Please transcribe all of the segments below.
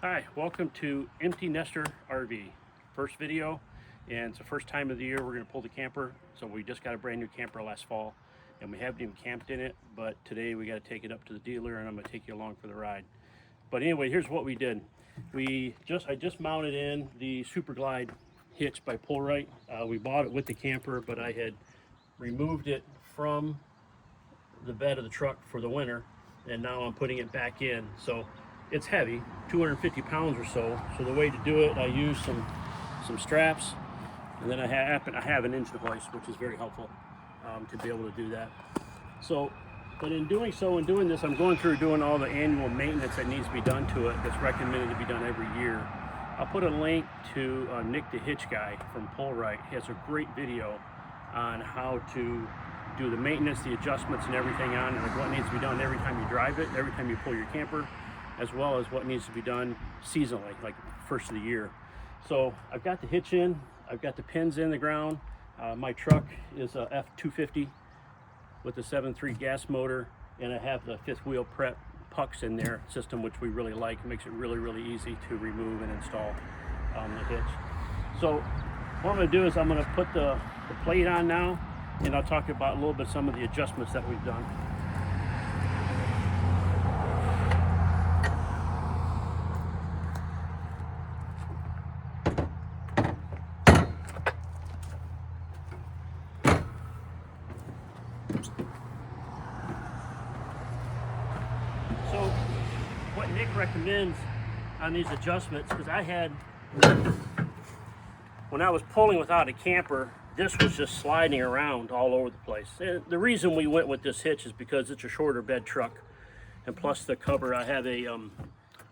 Hi, welcome to Empty Nester RV. First video, and it's the first time of the year we're going to pull the camper. So we just got a brand new camper last fall, and we haven't even camped in it, but today we got to take it up to the dealer, and I'm going to take you along for the ride. But anyway, here's what we did. I just mounted in the SuperGlide hitch by Pullright. We bought it with the camper, but I had removed it from the bed of the truck for the winter, and now I'm putting it back in. So it's heavy, 250 pounds or so. So the way to do it, I use some straps, and then I have an engine hoist, which is very helpful to be able to do that. So, but in doing this, I'm going through doing all the annual maintenance that needs to be done to it. That's recommended to be done every year. I'll put a link to Nick the Hitch guy from Pullright. He has a great video on how to do the maintenance, the adjustments, and everything on it, like what needs to be done every time you drive it, every time you pull your camper, as well as what needs to be done seasonally, like first of the year. So I've got the hitch in, I've got the pins in the ground. My truck is a F250 with a 7.3 gas motor, and I have the fifth wheel prep pucks in there system, which we really like. It makes it really easy to remove and install the hitch. So what I'm going to do is I'm going to put the plate on now, and I'll talk about a little bit some of the adjustments that we've done. So what Nick recommends on these adjustments, because when I was pulling without a camper, this was just sliding around all over the place. And the reason we went with this hitch is because it's a shorter bed truck, and plus the cover, I have a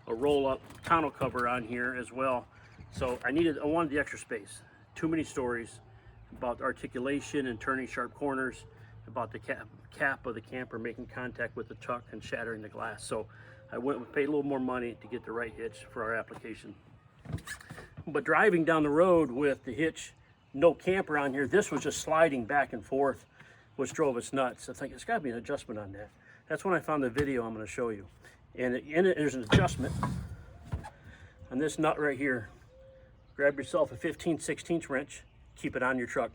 roll-up tonneau cover on here as well. So I wanted the extra space. Too many stories about articulation and turning sharp corners, about the cap of the camper making contact with the truck and shattering the glass. So I went and paid a little more money to get the right hitch for our application. But driving down the road with the hitch, no camper on here, this was just sliding back and forth, which drove us nuts. I think it's got to be an adjustment on that. That's when I found the video I'm going to show you. And in it, there's an adjustment on this nut right here. Grab yourself a 15/16 wrench, keep it on your truck.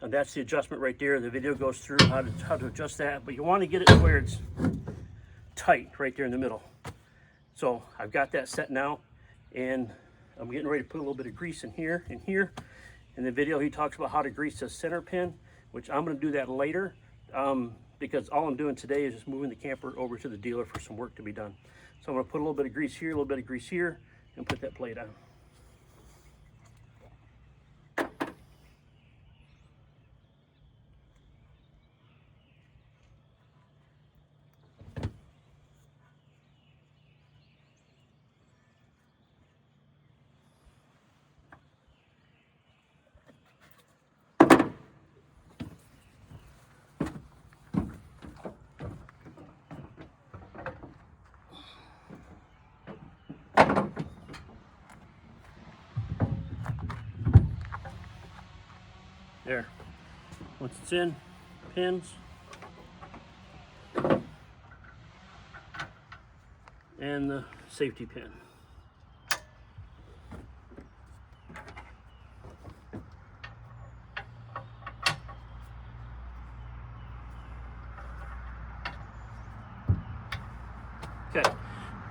And that's the adjustment right there. The video goes through how to adjust that, but you want to get it to where it's tight right there in the middle. So I've got that set now, and I'm getting ready to put a little bit of grease in here and here. In the video, he talks about how to grease the center pin, which I'm going to do that later, because all I'm doing today is just moving the camper over to the dealer for some work to be done. So I'm going to put a little bit of grease here, a little bit of grease here, and put that plate on. There. Once it's in, pins, and the safety pin. Okay.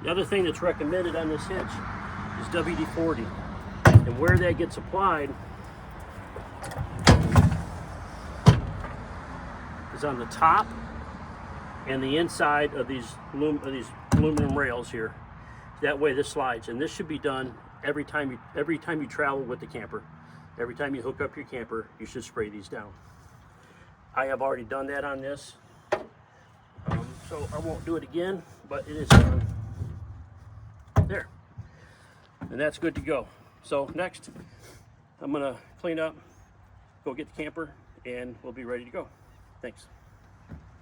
The other thing that's recommended on this hitch is WD-40, and where that gets applied is on the top and the inside of these aluminum rails here. That way this slides, and this should be done every time you travel with the camper. Every time you hook up your camper, you should spray these down. I have already done that on this, so I won't do it again, but it is done. There, and that's good to go. So next, I'm gonna clean up, go get the camper, and we'll be ready to go. Thanks.